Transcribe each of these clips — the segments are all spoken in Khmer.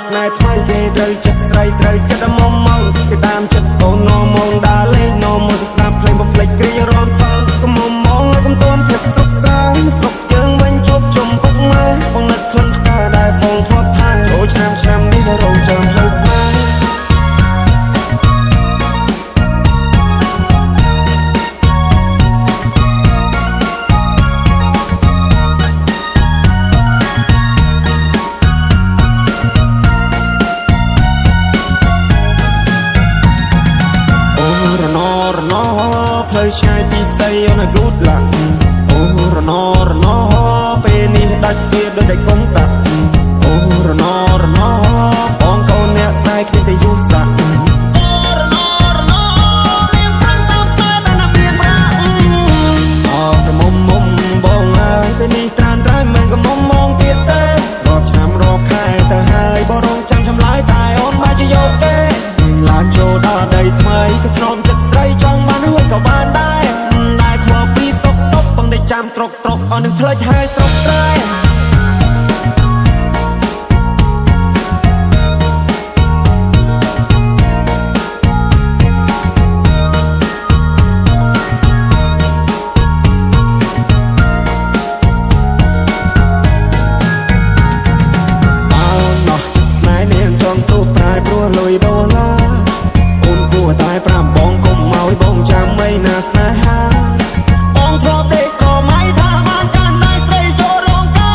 บស្នេហ៍ថ្មីគេត្រូវចិត្តស្រីត្រូវចិត្តមុំមកគេតាមចិត្តអូននមងដើរលេងនមទៅស្ដាប់ភ្លេងបំភ្លេចគ្រារំថងកុំមុំមកកុំទួមភាពសុខសាយស្រុកយើងវិញជួបជុំពុកម៉ែបងនឹកខ្លួនផ្កាដែលបងធ្លាប់ថែអូឆ្នាំនេះនៅរងចាំផ្លូវស្នេហ៍ផ្លូវឆ្ងាយពីស័យអូន good luck អូរណពេលនេះដាច់វាដូចតែកុំតាក់អូរណបងកូនអ្នកស្នេហ៍គ្នាតែយូរសាក់អូរណរៀងប្រាំតាមស្នេហ៍តែណាមានប្រាក់អោប្រមុំបងអើយពេលនេះត្រានត្រៃមិនក៏មុំមងទៀតទេរាប់ឆ្នាំរាប់ខែទៅហើយបងរងចាំចម្លើយតែអូនមកជាយកទេនឹងឡើងចូលដល់ដីថ្មីក៏ធ្នមចិត្តស្រីចង់បានហួយក៏បានដែរខ្វល់ពីសុកតុកបងได้ចាំត្រុកអស់នឹងផ្លេចហើយស្រុកស្រែលុយដុល្លារអូនគួរតែប្រាប់បងកុំឲ្យបងចាំមិនណាស្នេហាបងធ្លាប់ដេកស្រមៃថាបានកាន់ដៃស្រីចូលរោងកា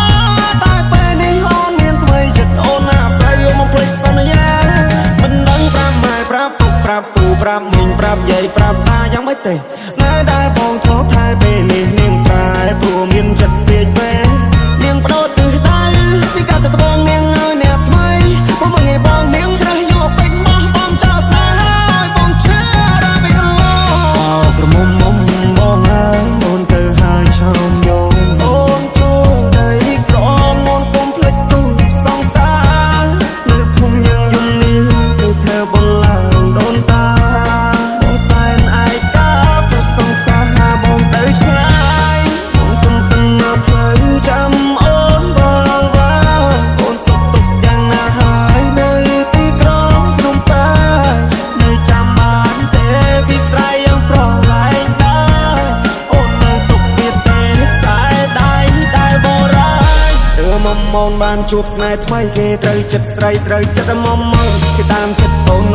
រតែពេលនេះអូនមានថ្មីចិត្តអូនណាប្រយោមកភ្លេចសន្យាមិនដឹងប្រាប់ម៉ែប្រាប់ពុកប្រាប់ពូប្រាប់មីងប្រាប់យាយប្រាប់តាយ៉ាងម៉េចទេនៅដែលបងធ្លាប់ថែពេលនេះនាងប្រែព្រោះមានចិត្តពេកពេកនាងបដូរទិសដៅពីកាត់ទៅត្បូងនាងឲ្យអ្នកថ្មីមកមើលងាយបងនាងច្រះយកពេញមកបងចោលស្នេហ៍ហើយបងឈឺរ៉ាពេញកន្លងក្រមុំបងអើយអូនទៅហើយឆោមយងអូនចូលដីក្រមអូនកុំភ្លេចទូសងសារនៅភូមិយើងយំនេះទៅធ្វើបងឡើងដូនតាបងសែនឯកាព្រោះសងសារបងទៅឆ្ងាយបងទុំទៅនៅផ្លូវចាំអូនវល់អូនសុខទុក្ខយ៉ាងណាហើយនៅទីក្រុងភ្នំពេញនៅចាំបានទេពីស្រ័យយ៉ាងប្រឡែងដែរអូននៅទុកវាទេខ្សែដៃដែលបរាយមុំបានជួបស្នេហ៍ថ្មីគេត្រូវចិត្តស្រីត្រូវចិត្តមុំគេតាមចិត្តអូន